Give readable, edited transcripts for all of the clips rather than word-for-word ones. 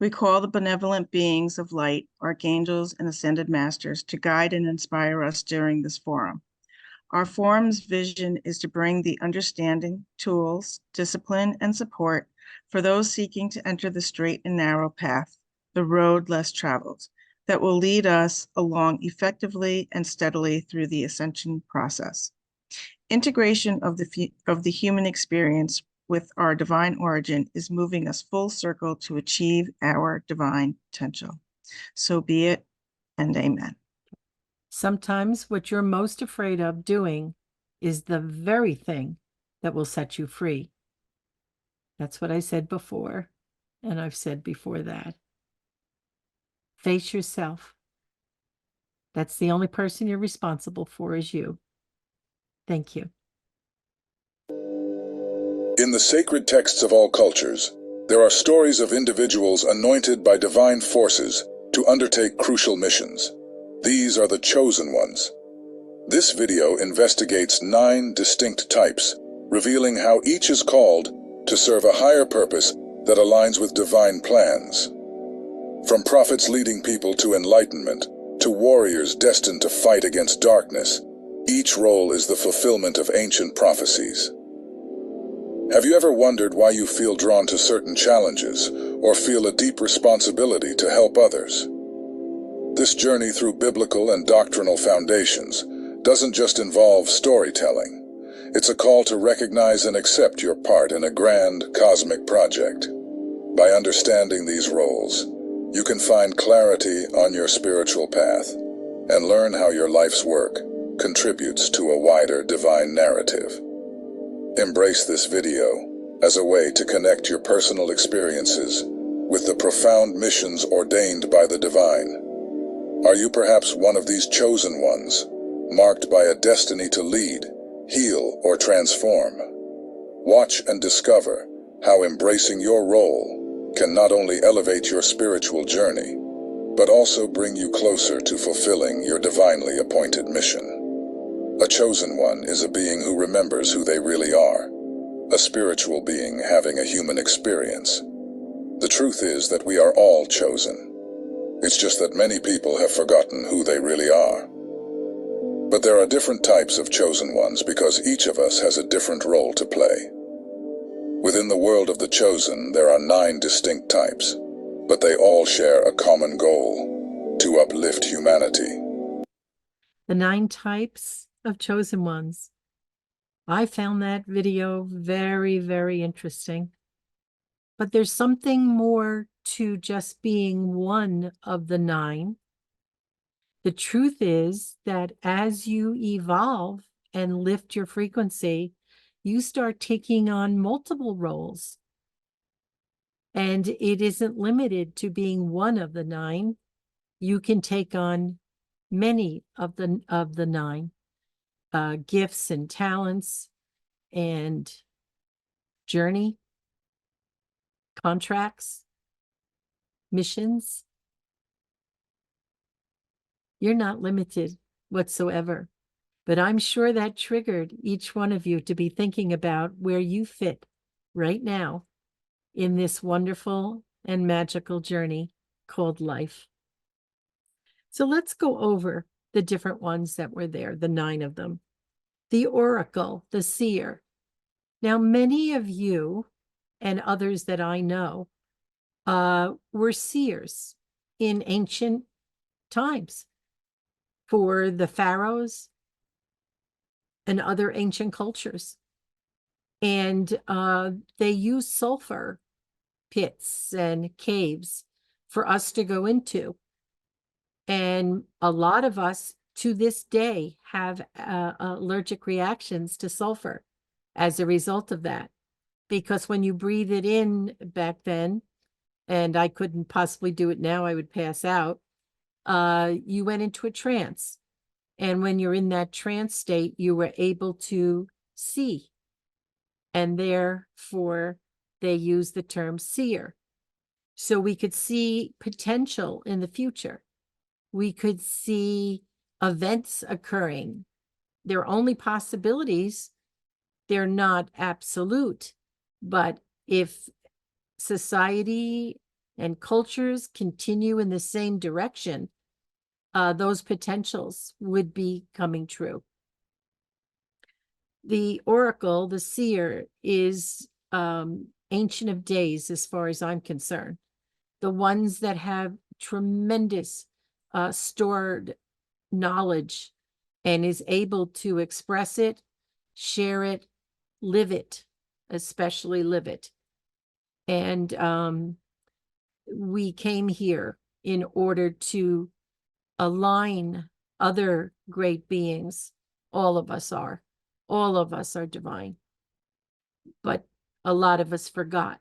We call the benevolent beings of light, archangels and ascended masters, to guide and inspire us during this forum. Our forum's vision is to bring the understanding, tools, discipline, and support for those seeking to enter the straight and narrow path, the road less traveled, that will lead us along effectively and steadily through the ascension process. Integration of the human experience with our divine origin is moving us full circle to achieve our divine potential. So be it, and amen. Sometimes what you're most afraid of doing is the very thing that will set you free. That's what I said before, and I've said before that. Face yourself. That's the only person you're responsible for is you. Thank you. In the sacred texts of all cultures, there are stories of individuals anointed by divine forces to undertake crucial missions. These are the chosen ones. This video investigates 9 distinct types, revealing how each is called to serve a higher purpose that aligns with divine plans. From prophets leading people to enlightenment, to warriors destined to fight against darkness, each role is the fulfillment of ancient prophecies. Have you ever wondered why you feel drawn to certain challenges, or feel a deep responsibility to help others? This journey through biblical and doctrinal foundations doesn't just involve storytelling. It's a call to recognize and accept your part in a grand, cosmic project. By understanding these roles, you can find clarity on your spiritual path and learn how your life's work contributes to a wider divine narrative. Embrace this video as a way to connect your personal experiences with the profound missions ordained by the divine. Are you perhaps one of these chosen ones, marked by a destiny to lead, heal, or transform? Watch and discover how embracing your role can not only elevate your spiritual journey, but also bring you closer to fulfilling your divinely appointed mission. A chosen one is a being who remembers who they really are, a spiritual being having a human experience. The truth is that we are all chosen. It's just that many people have forgotten who they really are. But there are different types of chosen ones because each of us has a different role to play. Within the world of the chosen, there are 9 distinct types, but they all share a common goal: to uplift humanity. The 9 types of chosen ones. I found that video very, very interesting. But there's something more to just being one of the 9. The truth is that as you evolve and lift your frequency, you start taking on multiple roles. And it isn't limited to being one of the 9. You can take on many of the 9 gifts and talents and journey, contracts, missions. You're not limited whatsoever. But I'm sure that triggered each one of you to be thinking about where you fit right now in this wonderful and magical journey called life. So let's go over the different ones that were there, the 9 of them. The oracle, the seer. Now, many of you and others that I know were seers in ancient times for the pharaohs and other ancient cultures. And they used sulfur pits and caves for us to go into. And a lot of us to this day have allergic reactions to sulfur as a result of that. Because when you breathe it in back then, and I couldn't possibly do it now, I would pass out, you went into a trance. And when you're in that trance state, you were able to see. And therefore, they use the term seer. So we could see potential in the future. We could see events occurring. They're only possibilities. They're not absolute. But if society and cultures continue in the same direction, those potentials would be coming true. The oracle, the seer, is Ancient of Days as far as I'm concerned. The ones that have tremendous stored knowledge and is able to express it, share it, live it, especially live it. And we came here in order to align other great beings. All of us are divine, but a lot of us forgot.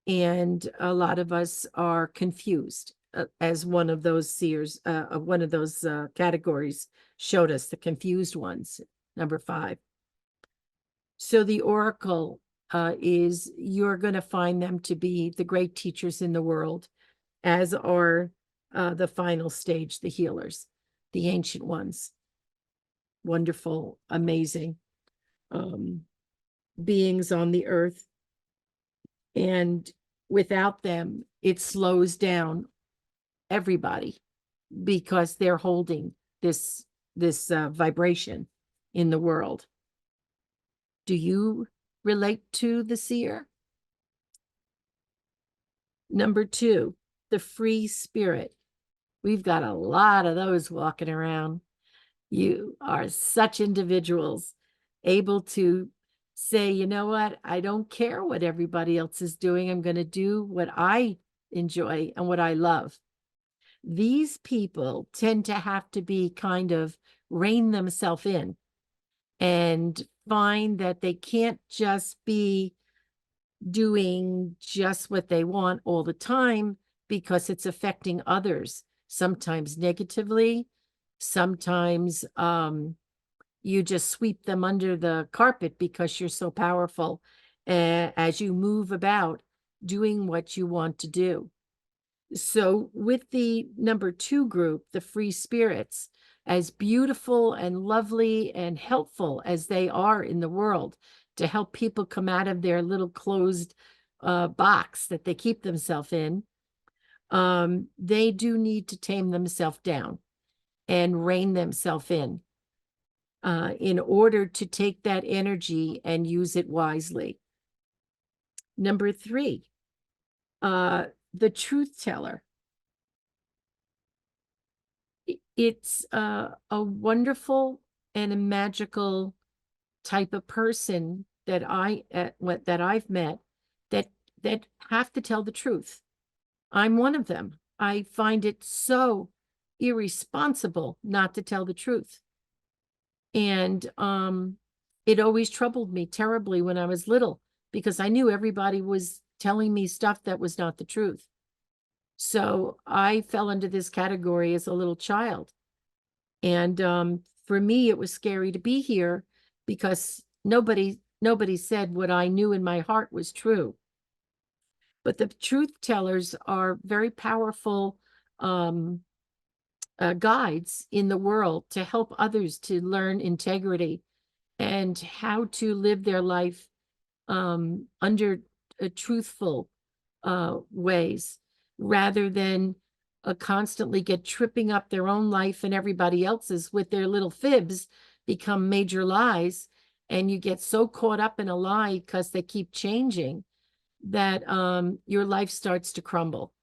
And a lot of us are confused, as one of those seers, one of those categories showed us, the confused ones, number 5. So the oracle is, you're going to find them to be the great teachers in the world, as are the final stage, the healers, the ancient ones. Wonderful, amazing beings on the earth. And without them, it slows down everybody, because they're holding this vibration in the world. Do you relate to the seer? Number 2, the free spirit. We've got a lot of those walking around. You are such individuals, able to say, you know what, I don't care what everybody else is doing. I'm going to do what I enjoy and what I love. These people tend to have to be kind of rein themselves in and find that they can't just be doing just what they want all the time, because it's affecting others, sometimes negatively, sometimes you just sweep them under the carpet because you're so powerful as you move about doing what you want to do. So with the number 2 group, the free spirits, as beautiful and lovely and helpful as they are in the world to help people come out of their little closed box that they keep themselves in, they do need to tame themselves down and rein themselves in order to take that energy and use it wisely. Number 3, the truth teller. It's a wonderful and a magical type of person that I've met that have to tell the truth. I'm one of them. I find it so irresponsible not to tell the truth. And it always troubled me terribly when I was little, because I knew everybody was telling me stuff that was not the truth. So I fell into this category as a little child. And for me, it was scary to be here, because nobody said what I knew in my heart was true. But the truth tellers are very powerful guides in the world to help others to learn integrity and how to live their life under truthful ways, rather than constantly get tripping up their own life and everybody else's with their little fibs, become major lies. And you get so caught up in a lie because they keep changing that your life starts to crumble.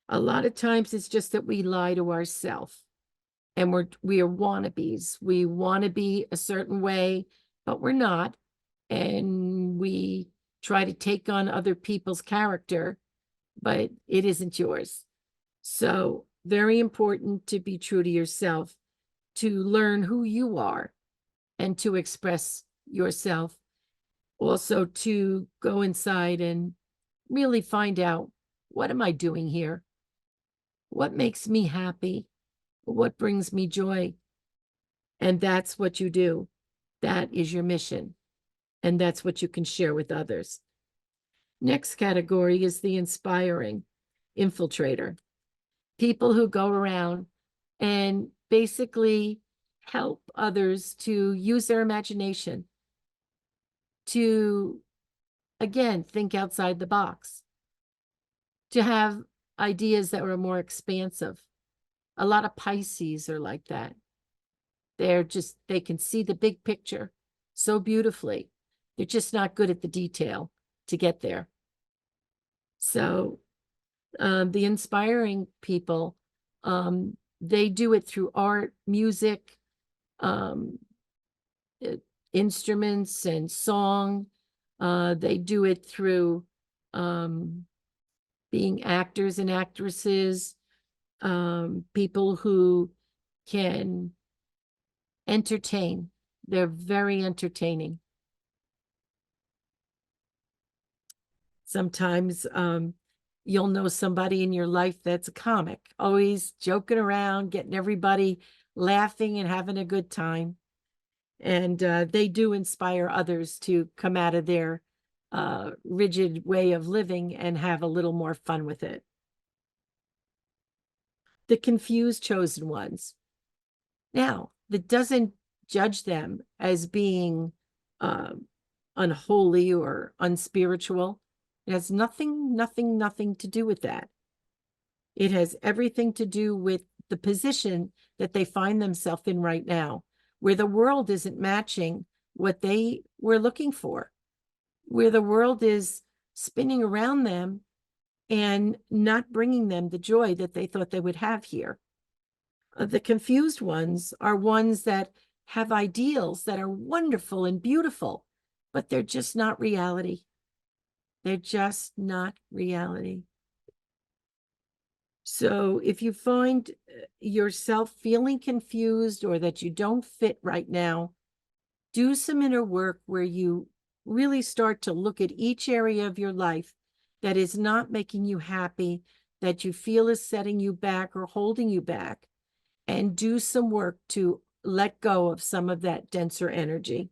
A lot of times it's just that we lie to ourselves, and we are wannabes. We want to be a certain way, but we're not. And we try to take on other people's character, but it isn't yours. So very important to be true to yourself, to learn who you are and to express yourself. Also to go inside and really find out, what am I doing here? What makes me happy? What brings me joy? And that's what you do. That is your mission. And that's what you can share with others. Next category is the inspiring infiltrator. People who go around and basically help others to use their imagination, to, again, think outside the box, to have ideas that were more expansive. A lot of Pisces are like that. They can see the big picture so beautifully. They're just not good at the detail to get there. So the inspiring people, they do it through art, music, um, instruments and song. They do it through being actors and actresses, people who can entertain. They're very entertaining. Sometimes you'll know somebody in your life that's a comic, always joking around, getting everybody laughing and having a good time. And they do inspire others to come out of their rigid way of living and have a little more fun with it. The confused chosen ones. Now, that doesn't judge them as being unholy or unspiritual. It has nothing to do with that. It has everything to do with the position that they find themselves in right now, where the world isn't matching what they were looking for, where the world is spinning around them and not bringing them the joy that they thought they would have here. The confused ones are ones that have ideals that are wonderful and beautiful, but they're just not reality. They're just not reality. So if you find yourself feeling confused or that you don't fit right now, do some inner work where you really start to look at each area of your life that is not making you happy, that you feel is setting you back or holding you back, and do some work to let go of some of that denser energy.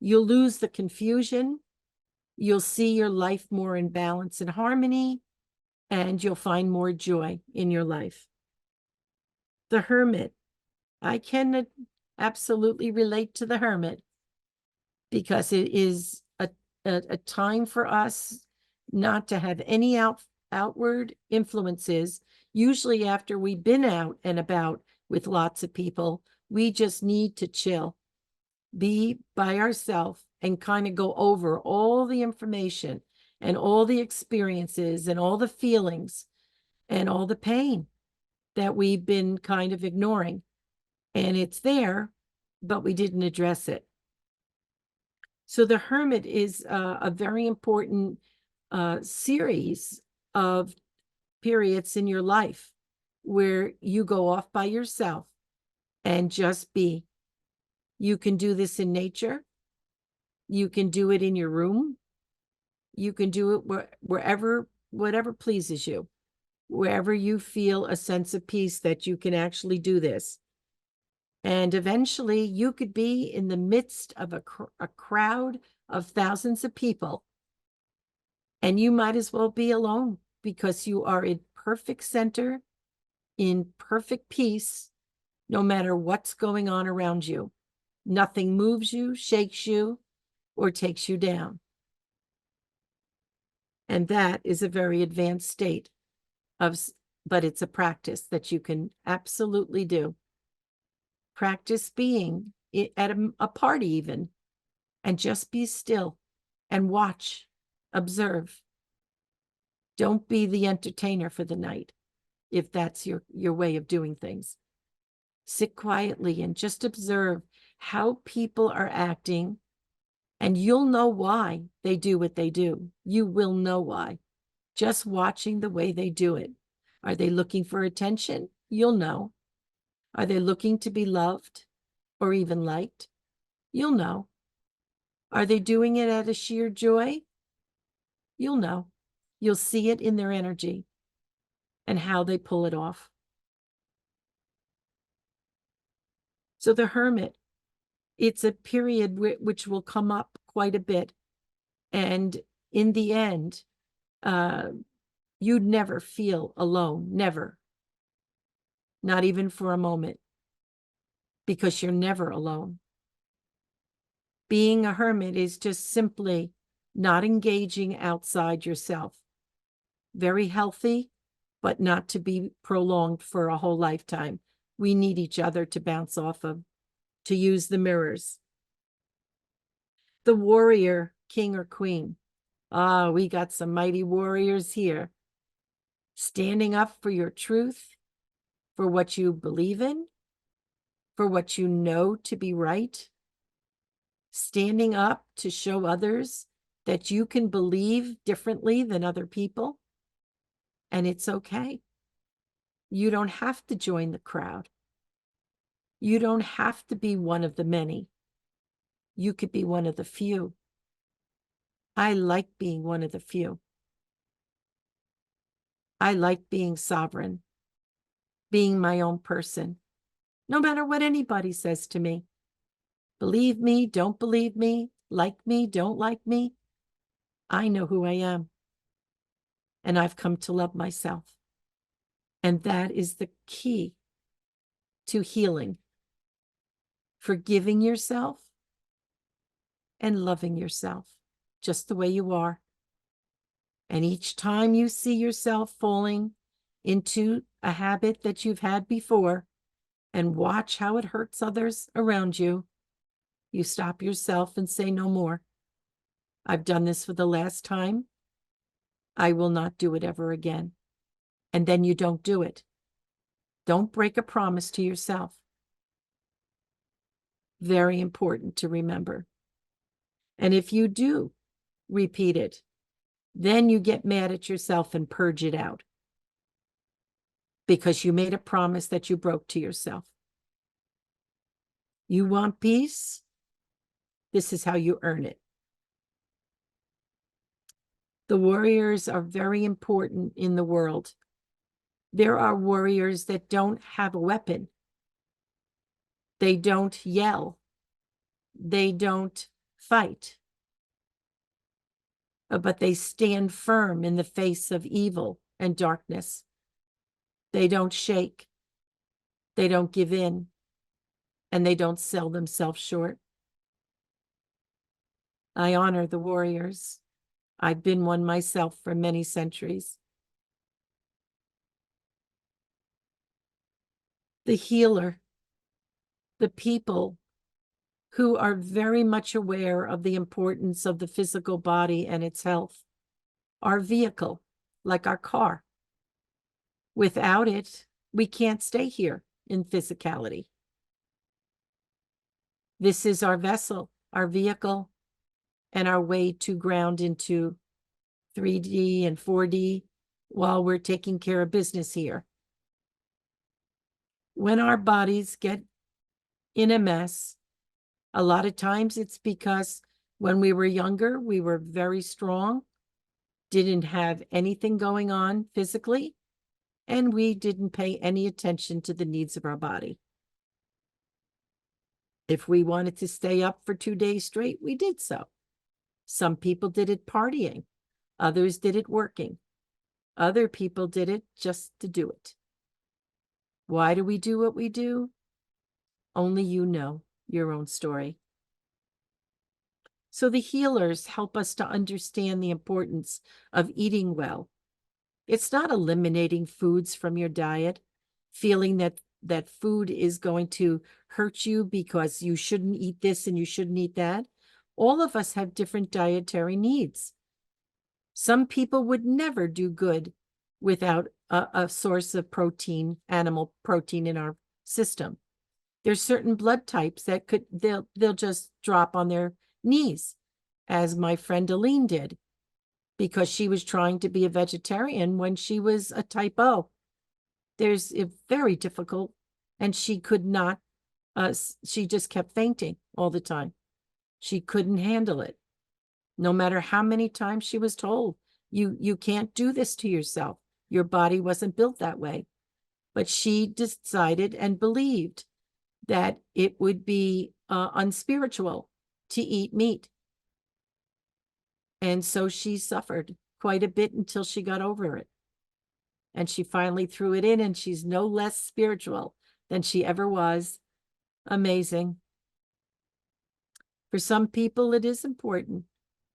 You'll lose the confusion. You'll see your life more in balance and harmony, and you'll find more joy in your life. The Hermit. I can absolutely relate to the Hermit because it is a time for us not to have any outward influences. Usually after we've been out and about with lots of people, we just need to chill, be by ourselves, and kind of go over all the information and all the experiences and all the feelings and all the pain that we've been kind of ignoring. And it's there, but we didn't address it. So the Hermit is a very important series of periods in your life where you go off by yourself and just be. You can do this in nature. You can do it in your room. You can do it wherever, whatever pleases you, wherever you feel a sense of peace that you can actually do this. And eventually you could be in the midst of a crowd of thousands of people, and you might as well be alone because you are in perfect center, in perfect peace, no matter what's going on around you. Nothing moves you, shakes you, or takes you down. And that is a very advanced state but it's a practice that you can absolutely do. Practice being at a party even, and just be still and watch, observe. Don't be the entertainer for the night, if that's your way of doing things. Sit quietly and just observe how people are acting, and you'll know why they do what they do. You will know why. Just watching the way they do it. Are they looking for attention? You'll know. Are they looking to be loved or even liked? You'll know. Are they doing it out of sheer joy? You'll know. You'll see it in their energy and how they pull it off. So the Hermit, it's a period which will come up quite a bit. And in the end, you'd never feel alone, never. Not even for a moment, because you're never alone. Being a hermit is just simply not engaging outside yourself. very healthy, but not to be prolonged for a whole lifetime. We need each other to bounce off of, to use the mirrors. The warrior, king or queen. Ah, we got some mighty warriors here. Standing up for your truth, for what you believe in, for what you know to be right. Standing up to show others that you can believe differently than other people. And it's okay. You don't have to join the crowd. You don't have to be one of the many. You could be one of the few. I like being one of the few. I like being sovereign, being my own person, no matter what anybody says to me. Believe me, don't believe me, don't like me. I know who I am. And I've come to love myself. And that is the key to healing. Forgiving yourself and loving yourself just the way you are. And each time you see yourself falling into a habit that you've had before and watch how it hurts others around you, you stop yourself and say no more. I've done this for the last time. I will not do it ever again. And then you don't do it. Don't break a promise to yourself. Very important to remember. And if you do repeat it, then you get mad at yourself and purge it out because you made a promise that you broke to yourself. You want peace? This is how you earn it. The warriors are very important in the world. There are warriors that don't have a weapon. They don't yell. They don't fight. But they stand firm in the face of evil and darkness. They don't shake. They don't give in. And they don't sell themselves short. I honor the warriors. I've been one myself for many centuries. The healer, the people who are very much aware of the importance of the physical body and its health. Our vehicle, like our car. Without it, we can't stay here in physicality. This is our vessel, our vehicle, and our way to ground into 3D and 4D while we're taking care of business here. When our bodies get in a mess, a lot of times it's because when we were younger, we were very strong, didn't have anything going on physically, and we didn't pay any attention to the needs of our body. If we wanted to stay up for 2 days straight, we did so. Some people did it partying. Others did it working. Other people did it just to do it. Why do we do what we do? Only you know your own story. So the healers help us to understand the importance of eating well. It's not eliminating foods from your diet, feeling that food is going to hurt you because you shouldn't eat this and you shouldn't eat that. All of us have different dietary needs. Some people would never do good without a source of protein, animal protein in our system. There's certain blood types that they'll just drop on their knees, as my friend Aline did, because she was trying to be a vegetarian when she was a type O. There's a very difficult, and she could not, she just kept fainting all the time. She couldn't handle it. No matter how many times she was told, you can't do this to yourself. Your body wasn't built that way. But she decided and believed that it would be unspiritual to eat meat. And so she suffered quite a bit until she got over it. And she finally threw it in, and she's no less spiritual than she ever was. Amazing. For some people, it is important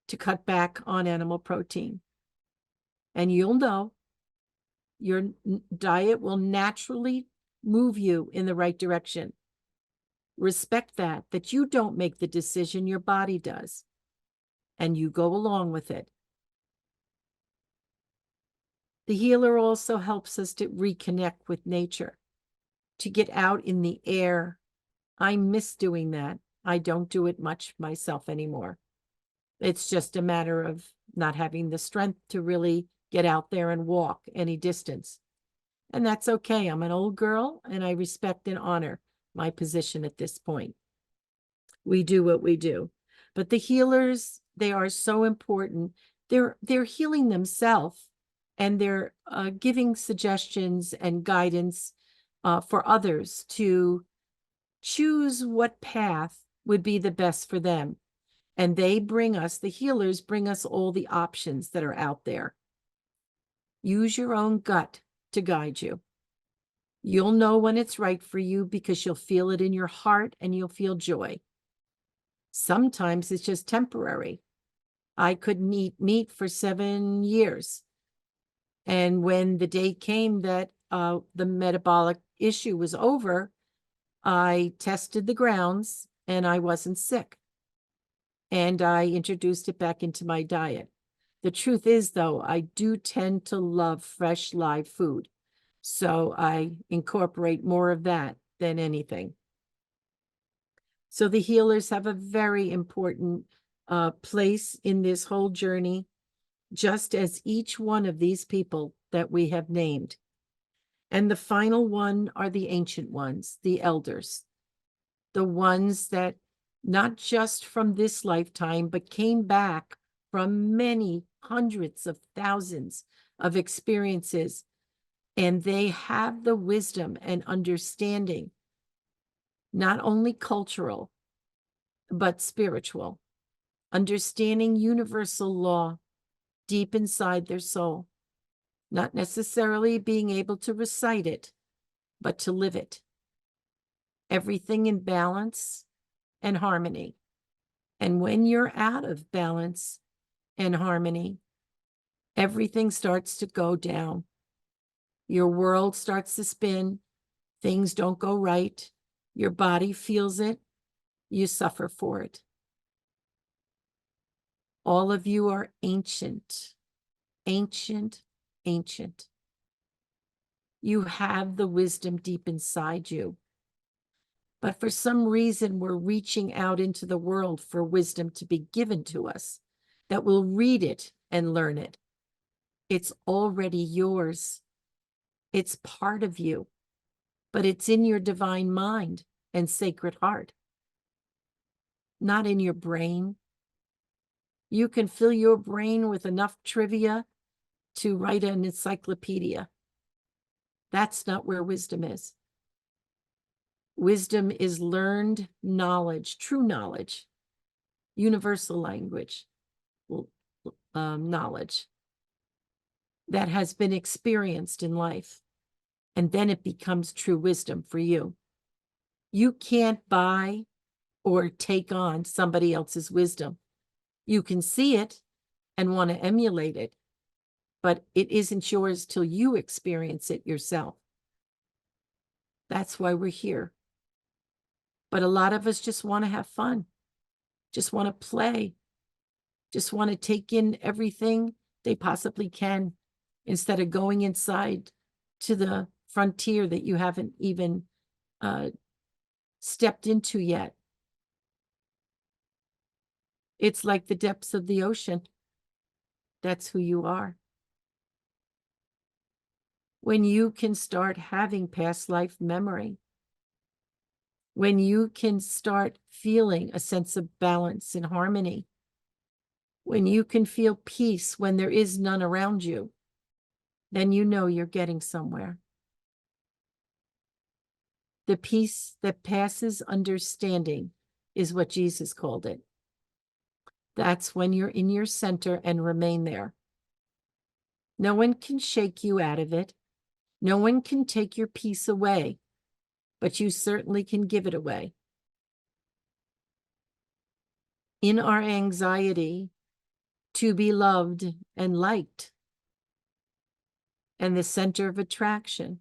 to cut back on animal protein. And you'll know your diet will naturally move you in the right direction. Respect that you don't make the decision, your body does, and you go along with it. The healer also helps us to reconnect with nature, to get out in the air. I miss doing that. I don't do it much myself anymore. It's just a matter of not having the strength to really get out there and walk any distance. And that's okay. I'm an old girl and I respect and honor my position at this point. We do what we do. But the healers, they are so important. They're healing themselves and they're giving suggestions and guidance for others to choose what path would be the best for them. And they bring us, the healers bring us all the options that are out there. Use your own gut to guide you. You'll know when it's right for you because you'll feel it in your heart and you'll feel joy. Sometimes it's just temporary. I couldn't eat meat for 7 years. And when the day came that the metabolic issue was over, I tested the grounds and I wasn't sick. And I introduced it back into my diet. The truth is, though, I do tend to love fresh, live food. So I incorporate more of that than anything. So the healers have a very important place in this whole journey, just as each one of these people that we have named. And the final one are the ancient ones, the elders, the ones that not just from this lifetime, but came back from many hundreds of thousands of experiences. And they have the wisdom and understanding, not only cultural, but spiritual, understanding universal law deep inside their soul, not necessarily being able to recite it, but to live it. Everything in balance and harmony. And when you're out of balance and harmony, everything starts to go down. Your world starts to spin. Things don't go right. Your body feels it. You suffer for it. All of you are ancient, ancient, ancient. You have the wisdom deep inside you. But for some reason, we're reaching out into the world for wisdom to be given to us, that we'll read it and learn it. It's already yours. It's part of you, but it's in your divine mind and sacred heart, not in your brain. You can fill your brain with enough trivia to write an encyclopedia. That's not where wisdom is. Wisdom is learned knowledge, true knowledge, universal language, knowledge that has been experienced in life. And then it becomes true wisdom for you. You can't buy or take on somebody else's wisdom. You can see it and want to emulate it, but it isn't yours till you experience it yourself. That's why we're here. But a lot of us just want to have fun, just want to play, just want to take in everything they possibly can instead of going inside to the frontier that you haven't even stepped into yet. It's like the depths of the ocean. That's who you are. When you can start having past life memory, when you can start feeling a sense of balance and harmony, when you can feel peace when there is none around you, then you know you're getting somewhere. The peace that passes understanding is what Jesus called it. That's when you're in your center and remain there. No one can shake you out of it. No one can take your peace away, but you certainly can give it away. In our anxiety to be loved and liked, and the center of attraction.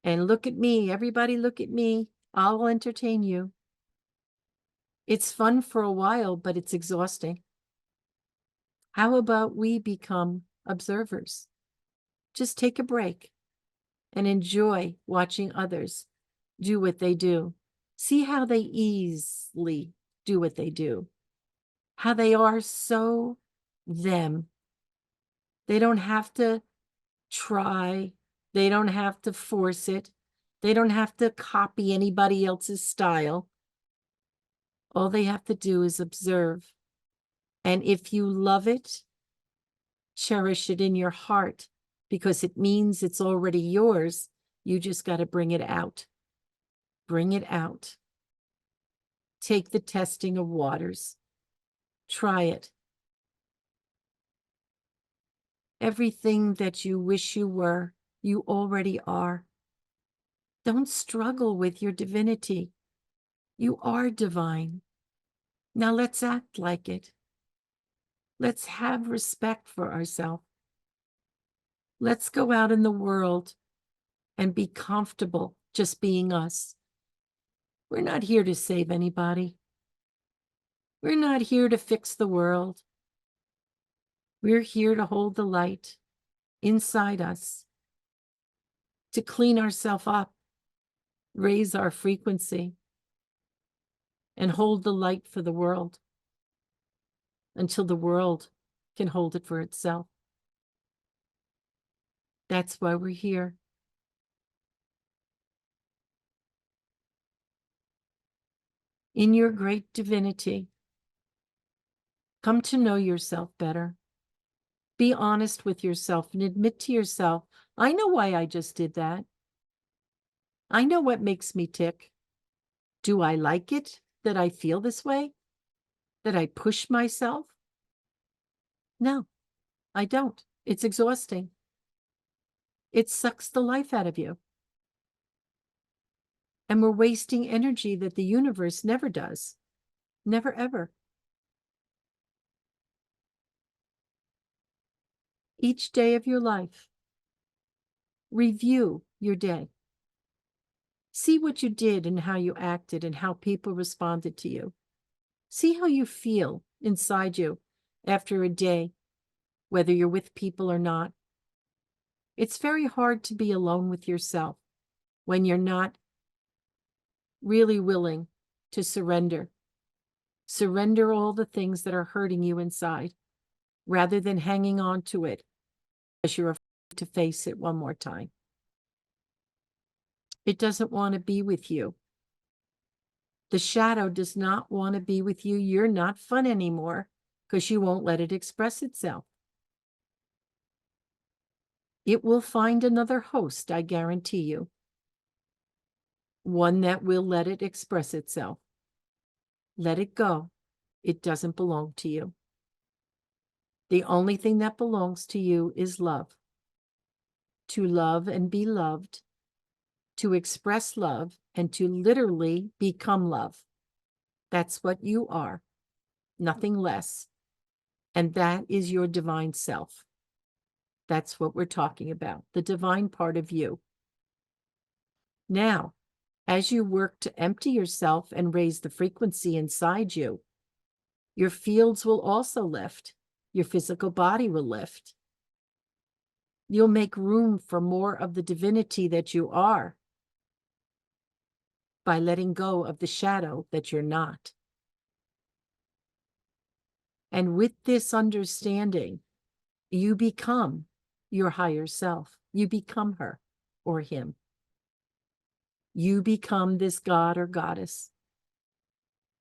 And look at me, everybody look at me. I'll entertain you. It's fun for a while, but it's exhausting. How about we become observers? Just take a break and enjoy watching others do what they do. See how they easily do what they do. How they are so them. They don't have to try. They don't have to force it. They don't have to copy anybody else's style. All they have to do is observe. And if you love it, cherish it in your heart, because it means it's already yours. You just got to bring it out. Bring it out. Take the testing of waters. Try it. Everything that you wish you were, you already are. Don't struggle with your divinity. You are divine. Now let's act like it. Let's have respect for ourselves. Let's go out in the world and be comfortable just being us. We're not here to save anybody. We're not here to fix the world. We're here to hold the light inside us, to clean ourselves up, raise our frequency, and hold the light for the world until the world can hold it for itself. That's why we're here. In your great divinity, come to know yourself better. Be honest with yourself and admit to yourself, I know why I just did that. I know what makes me tick. Do I like it that I feel this way? That I push myself? No, I don't. It's exhausting. It sucks the life out of you. And we're wasting energy that the universe never does. Never, ever. Each day of your life, review your day. See what you did and how you acted and how people responded to you. See how you feel inside you after a day, whether you're with people or not. It's very hard to be alone with yourself when you're not really willing to surrender. Surrender all the things that are hurting you inside, rather than hanging on to it because you're afraid to face it one more time. It doesn't want to be with you. The shadow does not want to be with you. You're not fun anymore because you won't let it express itself. It will find another host, I guarantee you. One that will let it express itself. Let it go. It doesn't belong to you. The only thing that belongs to you is love. To love and be loved. To express love and to literally become love. That's what you are. Nothing less. And that is your divine self. That's what we're talking about, the divine part of you. Now, as you work to empty yourself and raise the frequency inside you, your fields will also lift. Your physical body will lift. You'll make room for more of the divinity that you are by letting go of the shadow that you're not. And with this understanding, you become your higher self. You become her or him. You become this god or goddess.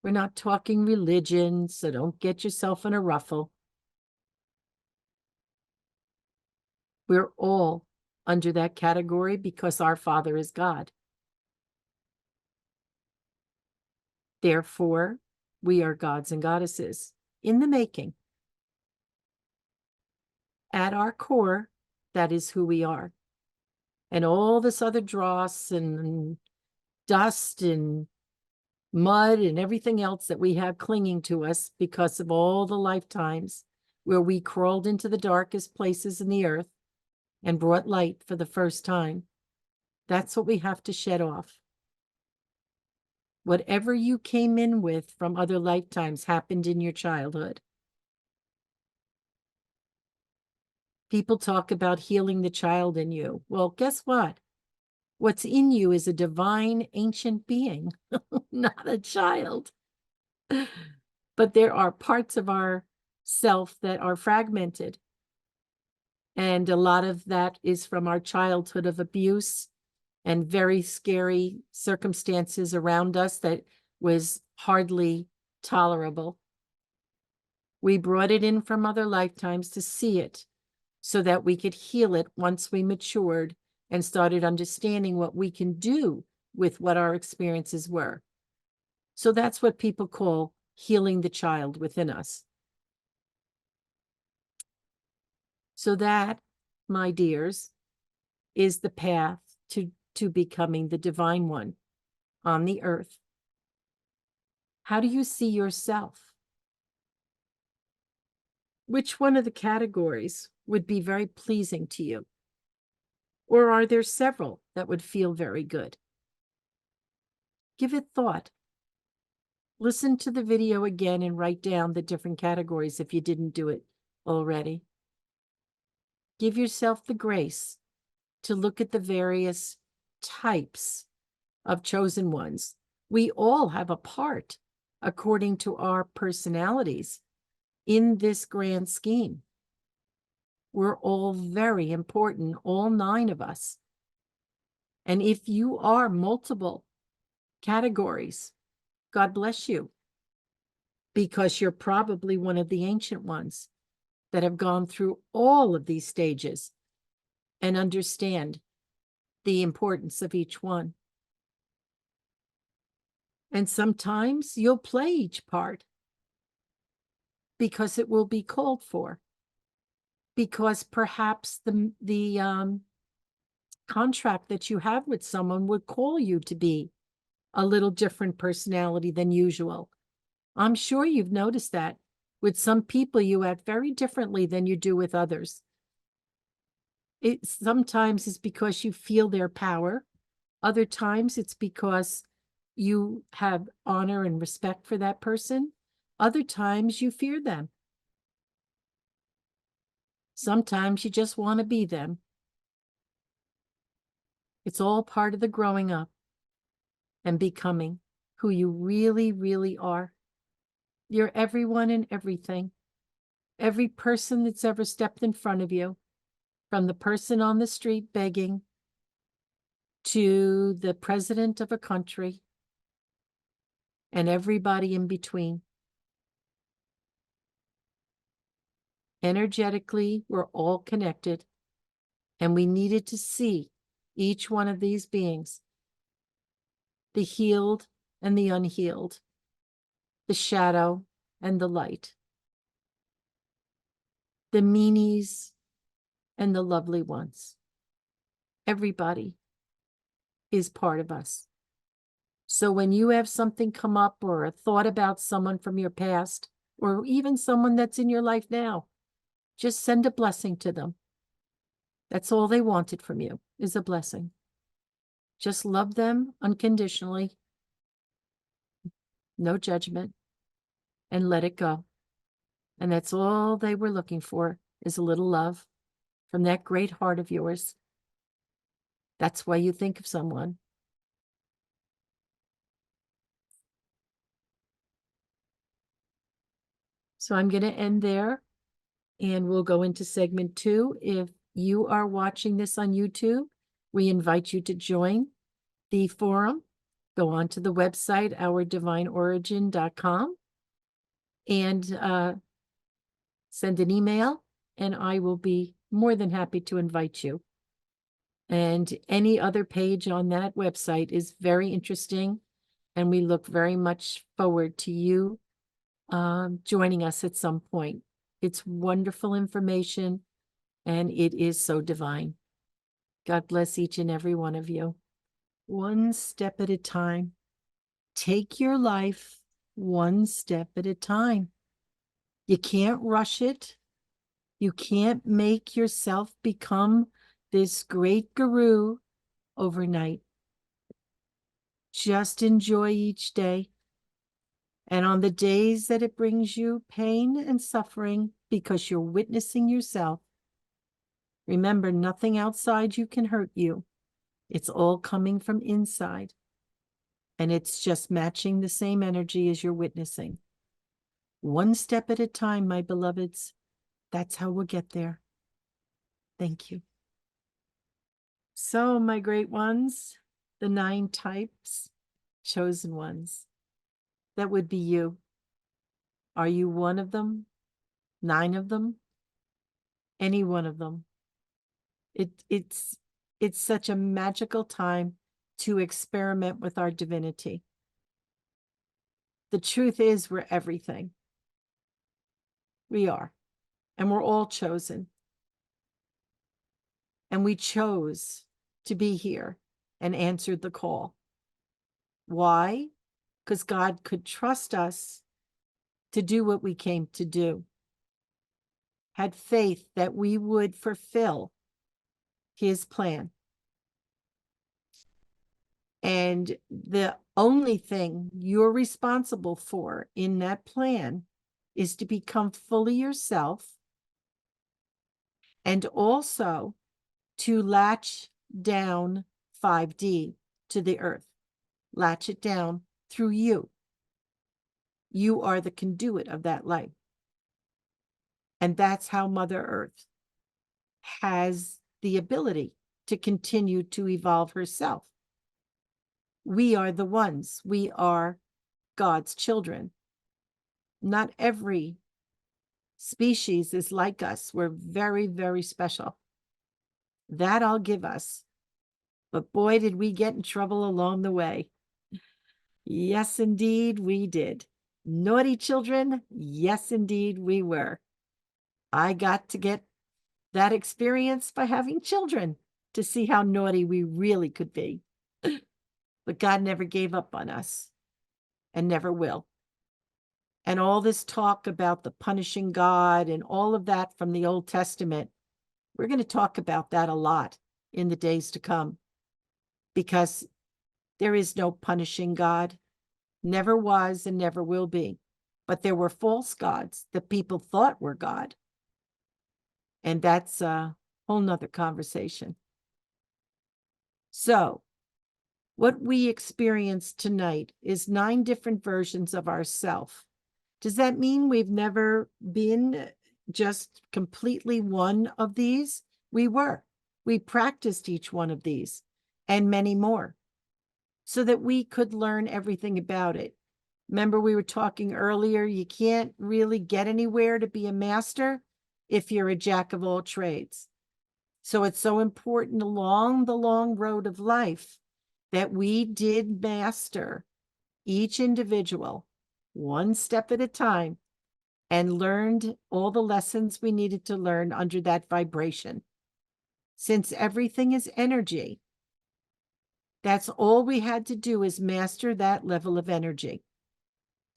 We're not talking religion, so don't get yourself in a ruffle. We're all under that category because our Father is God. Therefore, we are gods and goddesses in the making. At our core, that is who we are. And all this other dross and dust and mud and everything else that we have clinging to us because of all the lifetimes where we crawled into the darkest places in the earth and brought light for the first time. That's what we have to shed off. Whatever you came in with from other lifetimes happened in your childhood. People talk about healing the child in you. Well, guess what? What's in you is a divine ancient being, not a child. But there are parts of our self that are fragmented. And a lot of that is from our childhood of abuse and very scary circumstances around us that was hardly tolerable. We brought it in from other lifetimes to see it so that we could heal it once we matured and started understanding what we can do with what our experiences were. So that's what people call healing the child within us. So that, my dears, is the path to becoming the divine one on the earth. How do you see yourself? Which one of the categories would be very pleasing to you? Or are there several that would feel very good? Give it thought. Listen to the video again and write down the different categories if you didn't do it already. Give yourself the grace to look at the various types of chosen ones. We all have a part according to our personalities in this grand scheme. We're all very important, all 9 of us. And if you are multiple categories, God bless you, because you're probably one of the ancient ones that have gone through all of these stages and understand the importance of each one. And sometimes you'll play each part because it will be called for, because perhaps the contract that you have with someone would call you to be a little different personality than usual. I'm sure you've noticed that. With some people, you act very differently than you do with others. It sometimes is because you feel their power. Other times it's because you have honor and respect for that person. Other times you fear them. Sometimes you just want to be them. It's all part of the growing up and becoming who you really, really are. You're everyone and everything. Every person that's ever stepped in front of you, from the person on the street begging to the president of a country and everybody in between. Energetically, we're all connected, and we needed to see each one of these beings, the healed and the unhealed, the shadow and the light, the meanies and the lovely ones. Everybody is part of us. So when you have something come up or a thought about someone from your past, or even someone that's in your life now, just send a blessing to them. That's all they wanted from you, is a blessing. Just love them unconditionally, no judgment, and let it go. And that's all they were looking for, is a little love from that great heart of yours. That's why you think of someone. So I'm going to end there, and we'll go into segment 2. If you are watching this on YouTube, we invite you to join the forum. Go on to the website, ourdivineorigin.com, and send an email, and I will be more than happy to invite you. And any other page on that website is very interesting, and we look very much forward to you joining us at some point. It's wonderful information, and it is so divine. God bless each and every one of you. One step at a time. Take your life one step at a time. You can't rush it. You can't make yourself become this great guru overnight. Just enjoy each day. And on the days that it brings you pain and suffering because you're witnessing yourself, remember, nothing outside you can hurt you. It's all coming from inside. And it's just matching the same energy as you're witnessing. One step at a time, my beloveds. That's how we'll get there. Thank you. So, my great ones, the 9 types, chosen ones, that would be you. Are you one of them? 9 of them? Any one of them? It's such a magical time to experiment with our divinity. The truth is, we're everything. We are. And we're all chosen. And we chose to be here and answered the call. Why? Because God could trust us to do what we came to do. Had faith that we would fulfill his plan. And the only thing you're responsible for in that plan is to become fully yourself, and also to latch down 5D to the earth. Latch it down through you. You are the conduit of that light. And that's how Mother Earth has the ability to continue to evolve herself. We are the ones. We are God's children. Not every species is like us. We're very, very special. That I'll give us. But boy, did we get in trouble along the way. Yes, indeed, we did. Naughty children, yes, indeed, we were. I got to get that experience by having children to see how naughty we really could be. But God never gave up on us and never will. And all this talk about the punishing God and all of that from the Old Testament, we're going to talk about that a lot in the days to come, because there is no punishing God, never was and never will be. But there were false gods that people thought were God. And that's a whole nother conversation. So what we experienced tonight is 9 different versions of ourself. Does that mean we've never been just completely one of these? We were. We practiced each one of these and many more so that we could learn everything about it. Remember, we were talking earlier, you can't really get anywhere to be a master if you're a jack of all trades. So it's so important along the long road of life that we did master each individual one step at a time and learned all the lessons we needed to learn under that vibration. Since everything is energy, that's all we had to do is master that level of energy.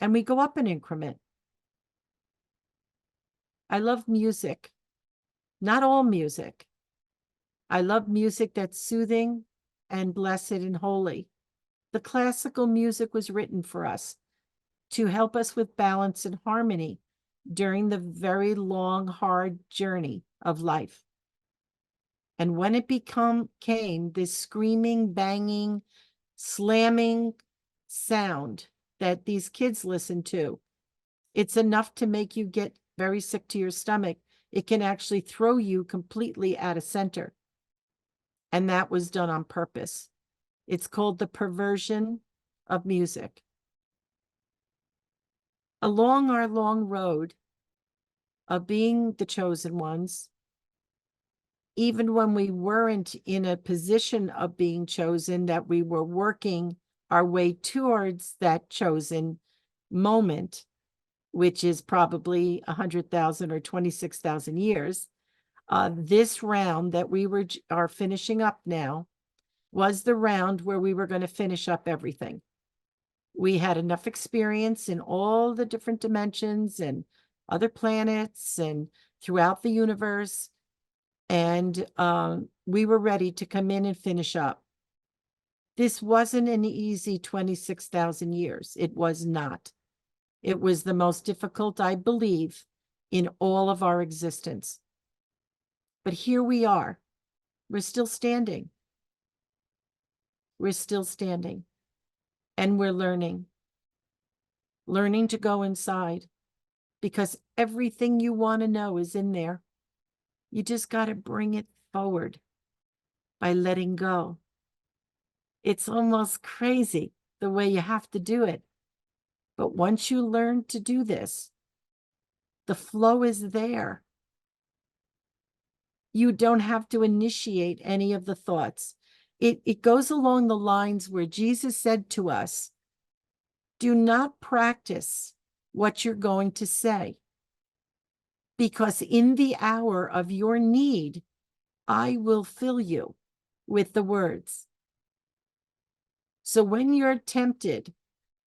And we go up an increment. I love music. Not all music. I love music that's soothing and blessed and holy. The classical music was written for us to help us with balance and harmony during the very long, hard journey of life. And when it came this screaming, banging, slamming sound that these kids listen to, it's enough to make you get very sick to your stomach. It can actually throw you completely out of center. And that was done on purpose. It's called the perversion of music. Along our long road of being the chosen ones, even when we weren't in a position of being chosen, that we were working our way towards that chosen moment, which is probably 100,000 or 26,000 years. This round that we are finishing up now was the round where we were going to finish up everything. We had enough experience in all the different dimensions and other planets and throughout the universe and we were ready to come in and finish up. This wasn't an easy 26,000 years. It was not. It was the most difficult, I believe, in all of our existence. But here we are. We're still standing. We're still standing. And we're learning. Learning to go inside. Because everything you want to know is in there. You just got to bring it forward by letting go. It's almost crazy the way you have to do it. But once you learn to do this, the flow is there. You don't have to initiate any of the thoughts. It goes along the lines where Jesus said to us, do not practice what you're going to say, because in the hour of your need, I will fill you with the words. So when you're tempted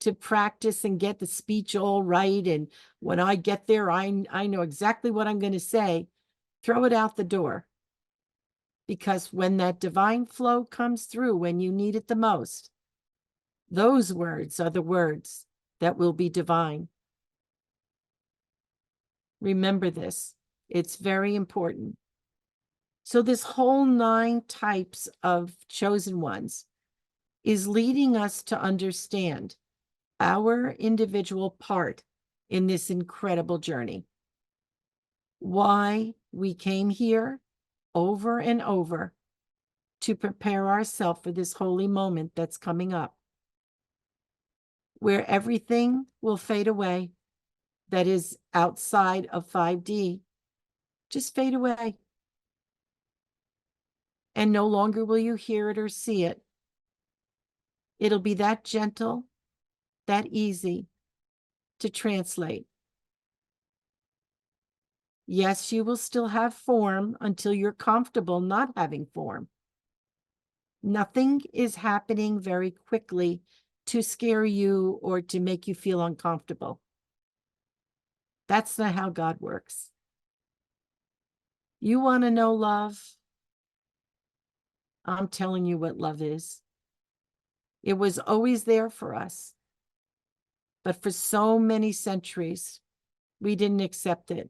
to practice and get the speech all right, and when I get there, I know exactly what I'm going to say, throw it out the door. Because when that divine flow comes through, when you need it the most, those words are the words that will be divine. Remember this. It's very important. So this whole 9 types of chosen ones is leading us to understand our individual part in this incredible journey. Why we came here over and over to prepare ourselves for this holy moment that's coming up, where everything will fade away that is outside of 5D, just fade away. And no longer will you hear it or see it. It'll be that gentle, that easy to translate. Yes, you will still have form until you're comfortable not having form. Nothing is happening very quickly to scare you or to make you feel uncomfortable. That's not how God works. You want to know love? I'm telling you what love is. It was always there for us. But for so many centuries, we didn't accept it.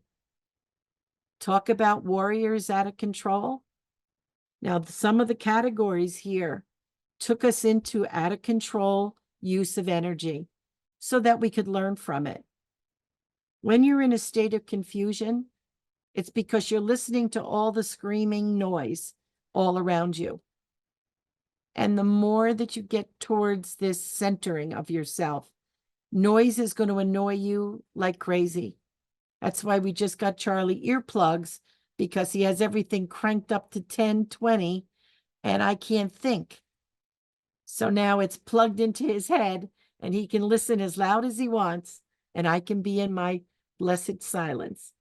Talk about warriors out of control. Now, some of the categories here took us into out of control use of energy so that we could learn from it. When you're in a state of confusion, it's because you're listening to all the screaming noise all around you. And the more that you get towards this centering of yourself, noise is going to annoy you like crazy. That's why we just got Charlie earplugs, because he has everything cranked up to 10, 20, and I can't think. So now it's plugged into his head, and he can listen as loud as he wants, and I can be in my blessed silence.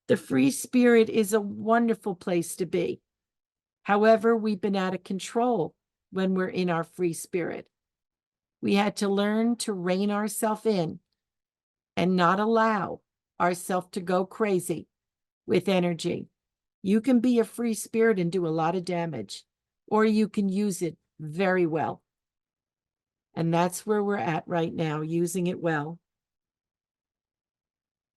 The free spirit is a wonderful place to be. However, we've been out of control when we're in our free spirit. We had to learn to rein ourselves in and not allow ourselves to go crazy with energy. You can be a free spirit and do a lot of damage, or you can use it very well. And that's where we're at right now, using it well.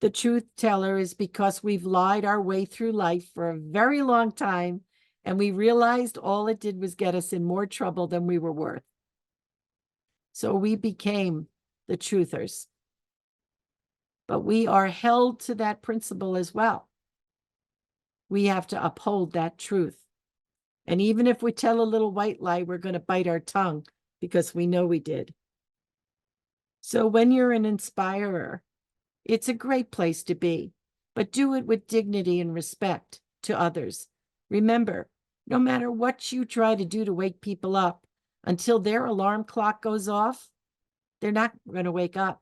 The truth teller is because we've lied our way through life for a very long time, and we realized all it did was get us in more trouble than we were worth. So we became the truthers. But we are held to that principle as well. We have to uphold that truth. And even if we tell a little white lie, we're going to bite our tongue because we know we did. So when you're an inspirer, it's a great place to be, but do it with dignity and respect to others. Remember, no matter what you try to do to wake people up, until their alarm clock goes off, they're not going to wake up.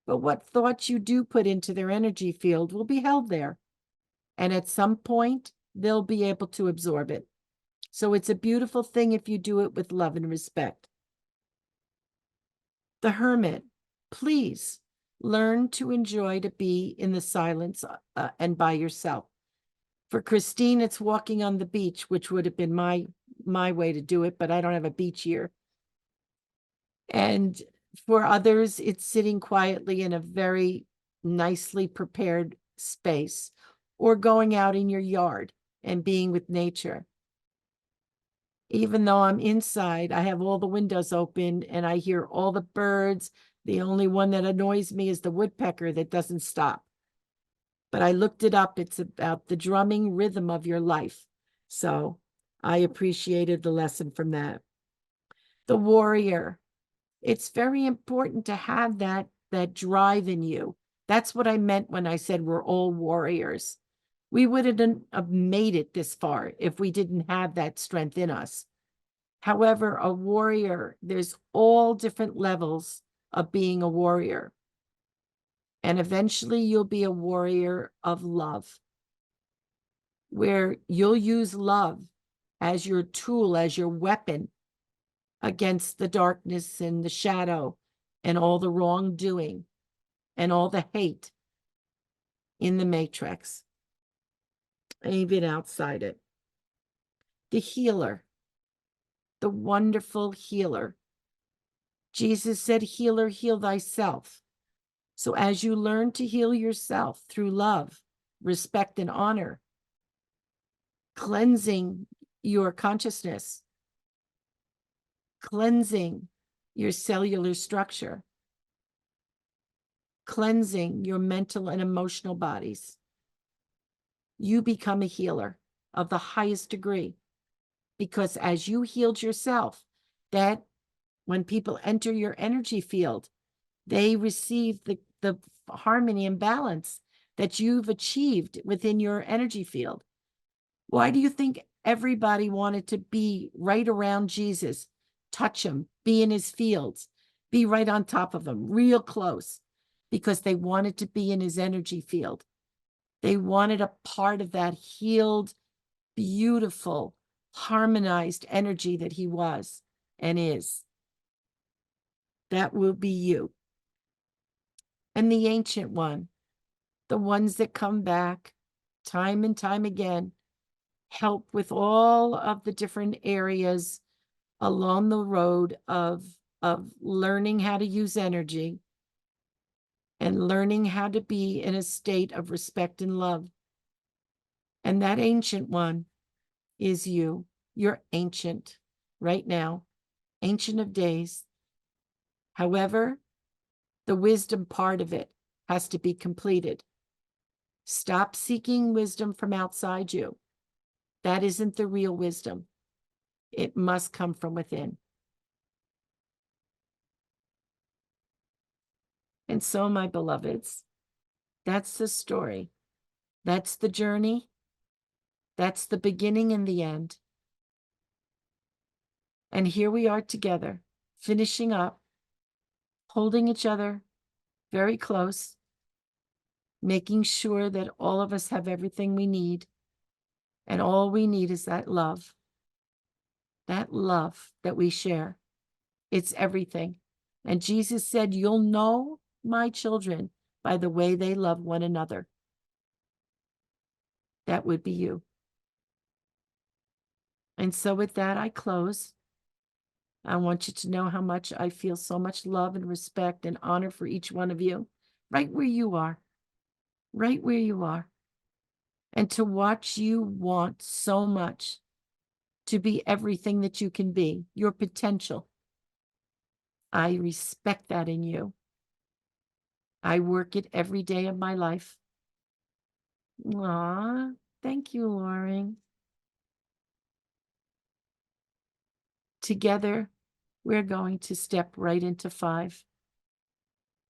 But what thoughts you do put into their energy field will be held there. And at some point, they'll be able to absorb it. So it's a beautiful thing if you do it with love and respect. The hermit, please Learn to enjoy to be in the silence and by yourself. For Christine, it's walking on the beach, which would have been my way to do it, but I don't have a beach here. And for others, it's sitting quietly in a very nicely prepared space, or going out in your yard and being with nature. Even though I'm inside, I have all the windows open and I hear all the birds. The only one that annoys me is the woodpecker that doesn't stop. But I looked it up. It's about the drumming rhythm of your life. So I appreciated the lesson from that. The warrior. It's very important to have that drive in you. That's what I meant when I said we're all warriors. We wouldn't have made it this far if we didn't have that strength in us. However, a warrior, there's all different levels of being a warrior. And eventually you'll be a warrior of love, where you'll use love as your tool, as your weapon against the darkness and the shadow and all the wrongdoing and all the hate in the matrix, even outside it. The healer, the wonderful healer. Jesus said, healer, heal thyself. So as you learn to heal yourself through love, respect, and honor, cleansing your consciousness, cleansing your cellular structure, cleansing your mental and emotional bodies, you become a healer of the highest degree. Because as you healed yourself, that when people enter your energy field, they receive the harmony and balance that you've achieved within your energy field. Why do you think everybody wanted to be right around Jesus, touch him, be in his fields, be right on top of him, real close? Because they wanted to be in his energy field. They wanted a part of that healed, beautiful, harmonized energy that he was and is. That will be you. And the ancient one, the ones that come back time and time again, help with all of the different areas along the road of learning how to use energy and learning how to be in a state of respect and love. And that ancient one is you. You're ancient right now, ancient of days. However, the wisdom part of it has to be completed. Stop seeking wisdom from outside you. That isn't the real wisdom. It must come from within. And so, my beloveds, that's the story. That's the journey. That's the beginning and the end. And here we are together, finishing up, holding each other very close, making sure that all of us have everything we need. And all we need is that love that we share. It's everything. And Jesus said, you'll know my children by the way they love one another. That would be you. And so with that, I close. I want you to know how much I feel so much love and respect and honor for each one of you, right where you are, right where you are. And to watch you want so much to be everything that you can be, your potential. I respect that in you. I work it every day of my life. Aw, thank you, Lauren. Together, we're going to step right into 5.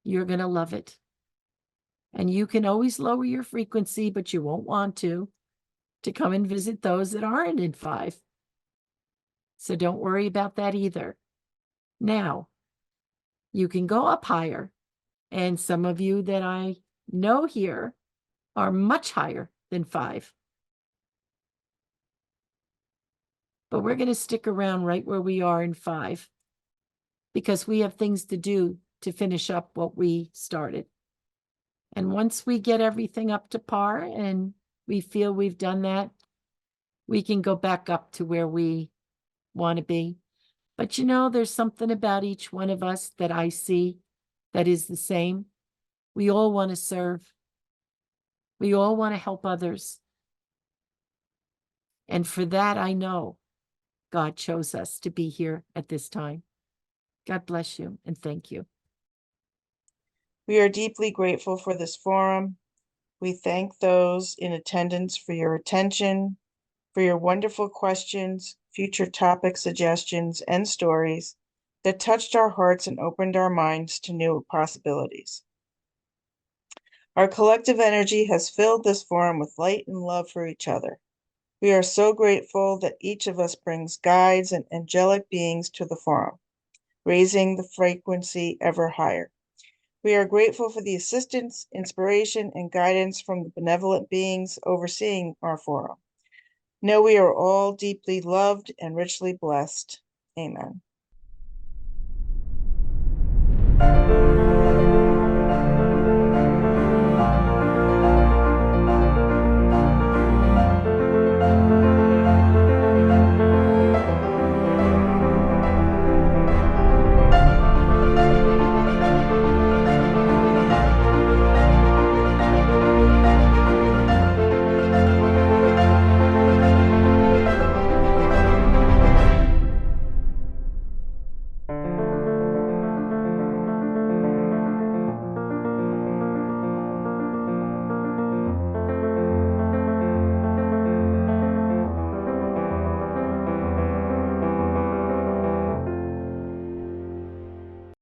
You're going to love it. And you can always lower your frequency, but you won't want to come and visit those that aren't in 5. So don't worry about that either. Now, you can go up higher. And some of you that I know here are much higher than 5. But we're going to stick around right where we are in 5 because we have things to do to finish up what we started. And once we get everything up to par and we feel we've done that, we can go back up to where we want to be. But you know, there's something about each one of us that I see that is the same. We all want to serve. We all want to help others. And for that, I know God chose us to be here at this time. God bless you and thank you. We are deeply grateful for this forum. We thank those in attendance for your attention, for your wonderful questions, future topic suggestions, and stories that touched our hearts and opened our minds to new possibilities. Our collective energy has filled this forum with light and love for each other. We are so grateful that each of us brings guides and angelic beings to the forum, raising the frequency ever higher. We are grateful for the assistance, inspiration, and guidance from the benevolent beings overseeing our forum. Know we are all deeply loved and richly blessed. Amen.